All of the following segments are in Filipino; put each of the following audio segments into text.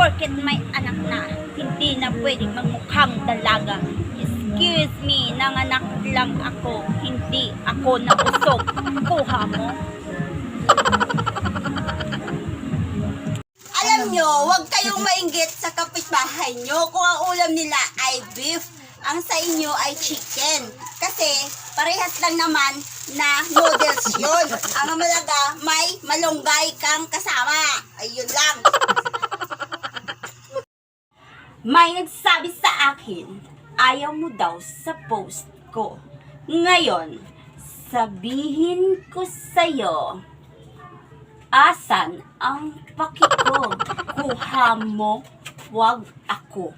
porket may anak na, hindi na pwedeng magmukhang dalaga. Excuse me, nanganak lang ako, hindi ako nausog. Kuha mo. Alam nyo, huwag kayong mainggit sa kapitbahay nyo kung ang ulam nila ay beef, ang sa inyo ay chicken. Kasi parehas lang naman na noodles yun. Ang malaga, may malunggay kang kasama. Ayun lang. May nagsabi sa akin, ayaw mo daw sa post ko. Ngayon, sabihin ko sa'yo, asan ang paki ko? Kuha mo, wag ako.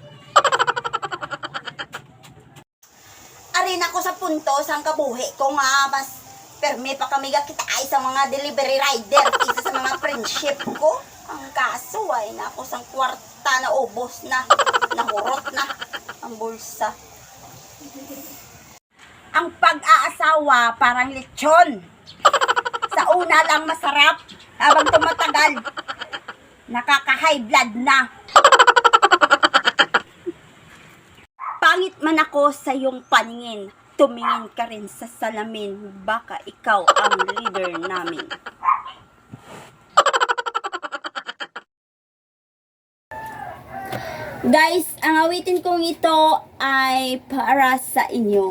Arin ako sa punto sang kabuhi ko nga mas perme pa kami kita ay sa mga delivery rider kaysa sa mga friendship ko. Ang kaso ay na ako sang kwarta na ubos na, nahurot na ang bulsa. Ang pag-aasawa parang lechon. Sa una lang masarap, habang tumatagal, nakaka-high blood na. Pangit man ako sa iyong paningin, tumingin ka rin sa salamin, baka ikaw ang leader namin. Guys, ang awitin kong ito ay para sa inyo.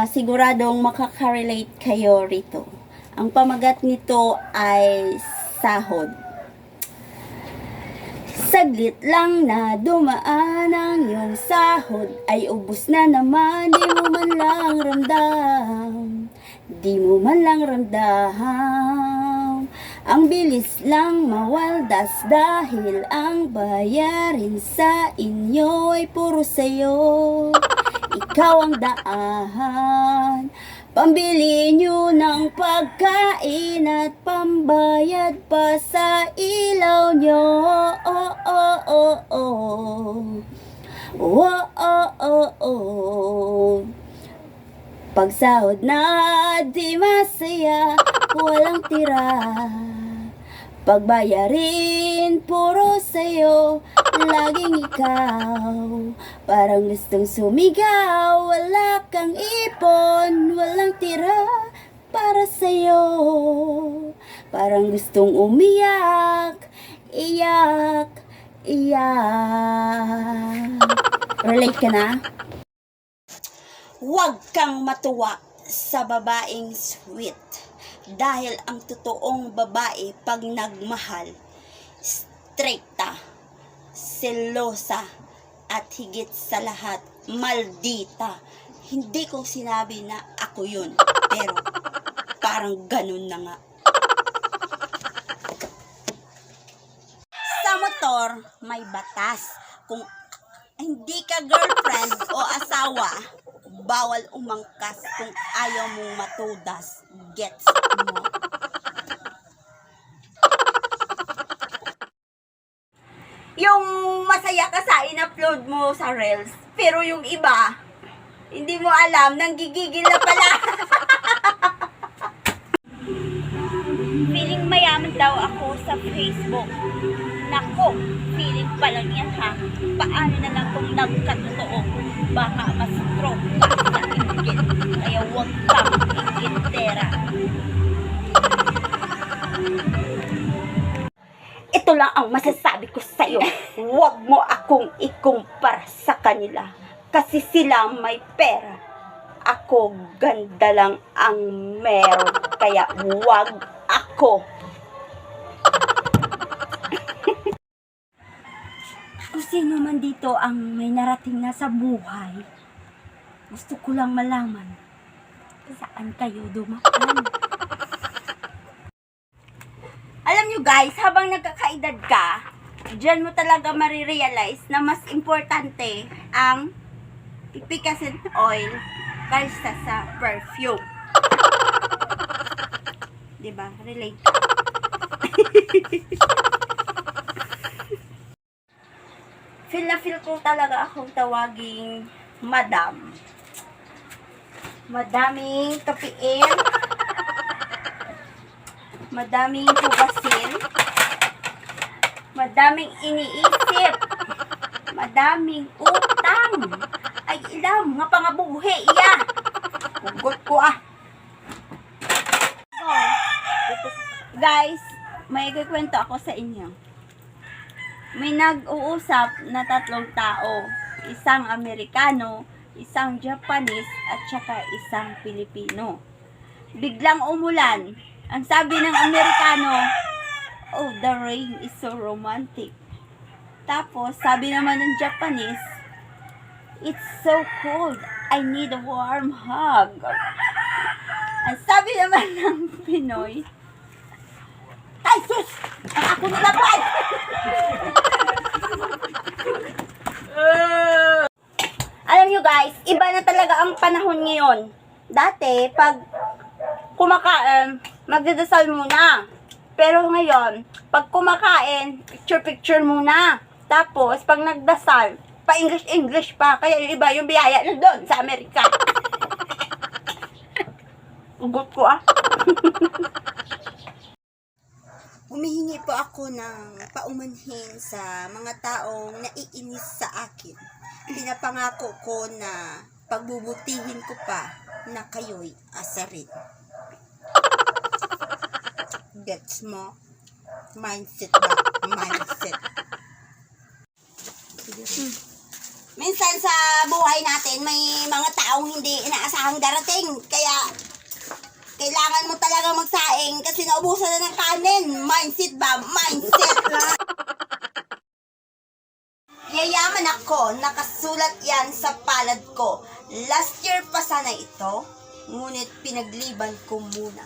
Siguradong makaka-relate kayo rito. Ang pamagat nito ay sahod. Saglit lang na dumaan ang iyong sahod, ay ubos na naman, di mo man lang ramdam. Di mo man lang ramdam. Ang bilis lang mawaldas dahil ang bayarin sa inyo ay puro sayo. Ikaw ang daan, pambili nyo ng pagkain at pambayad pa sa ilaw nyo. Oh, oh, oh, oh. Oh, oh, oh, oh. Pagsahod na di masaya, walang tira. Pagbayarin puro sa'yo, laging ikaw. Parang gustong sumigaw, wala kang ipon, walang tira para sa'yo. Parang gustong umiyak, iyak, iyak. Relate ka na? Huwag kang matuwa sa babaeng sweet. Dahil ang totoong babae pag nagmahal, strikta, selosa, at higit sa lahat, maldita. Hindi ko sinabi na ako yun, pero parang ganun na nga. Sa motor, may batas. Kung hindi ka girlfriend o asawa, bawal umangkas kung ayaw mong matudas. Gets mo? Yung masaya ka sa in-upload mo sa Reels, pero yung iba, hindi mo alam, nanggigigil na pala. Feeling mayaman daw ako sa Facebook. Nako, feeling pa lang yan ha. Paano na lang kung nagkatotoo? Baka ma-stroke pa sa inggit. Kaya huwag kang inggitera. Ito lang ang masasabi ko sa'yo. Huwag mo akong ikumpara sa kanila. Kasi sila may pera. Ako ganda lang ang meron. Kaya huwag ako. Kung sino man dito ang may narating na sa buhay, gusto ko lang malaman saan kayo dumaan. Alam nyo guys, habang nagkakaedad ka, dyan mo talaga marirealize na mas importante ang efficacy oil kaysa sa perfume. Diba? Relate ka. Feel na feel ko talaga akong tawaging madam. Madaming kapiin. Madaming hugasin. Madaming iniisip. Madaming utang. Ay, ilang, mga pangabuhi, iya. Hugot ko ah. Guys, may kikwento ako sa inyo. May nag-uusap na tatlong tao. Isang Amerikano, isang Japanese, at saka isang Pilipino. Biglang umulan. Ang sabi ng Amerikano, "Oh, the rain is so romantic." Tapos, sabi naman ng Japanese, "It's so cold. I need a warm hug." Ang sabi naman ng Pinoy, "Ay, sus! Ang ako nilabay!" Alam nyo guys, iba na talaga ang panahon ngayon. Dati, pag kumakain, magdadasal muna. Pero ngayon, pag kumakain, picture-picture muna. Tapos, pag nagdasal, pa-English-English pa. Kaya yung iba, yung biyaya na doon sa Amerika. Ugot ko ah. Humihingi po ako ng paumanhin sa mga taong naiinis sa akin. Pinapangako ko na pagbubutihin ko pa na kayo'y asarin. Gets mo? Mindset ba? Mindset. Minsan sa buhay natin, may mga taong hindi inaasahang darating. Kaya, kailangan mo talaga magsaing kasi naubusan na ng kanin. Mindset ba? Mindset. Yayaman ako, nakasulat yan sa palad ko. Last year pa sana ito, ngunit pinagliban ko muna.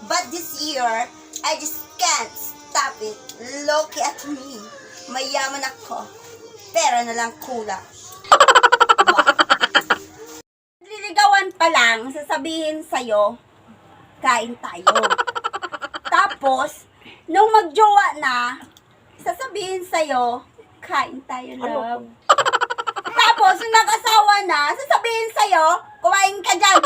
But this year, I just can't stop it. Look at me. Mayaman ako, pera na lang kulang. Liligawan pa lang, sasabihin sa'yo, kain tayo. Tapos, nung magjowa na, sasabihin sa'yo, kain tayo, love. Tapos, nung nag-asawa na, sasabihin sa'yo, kumain ka dyan,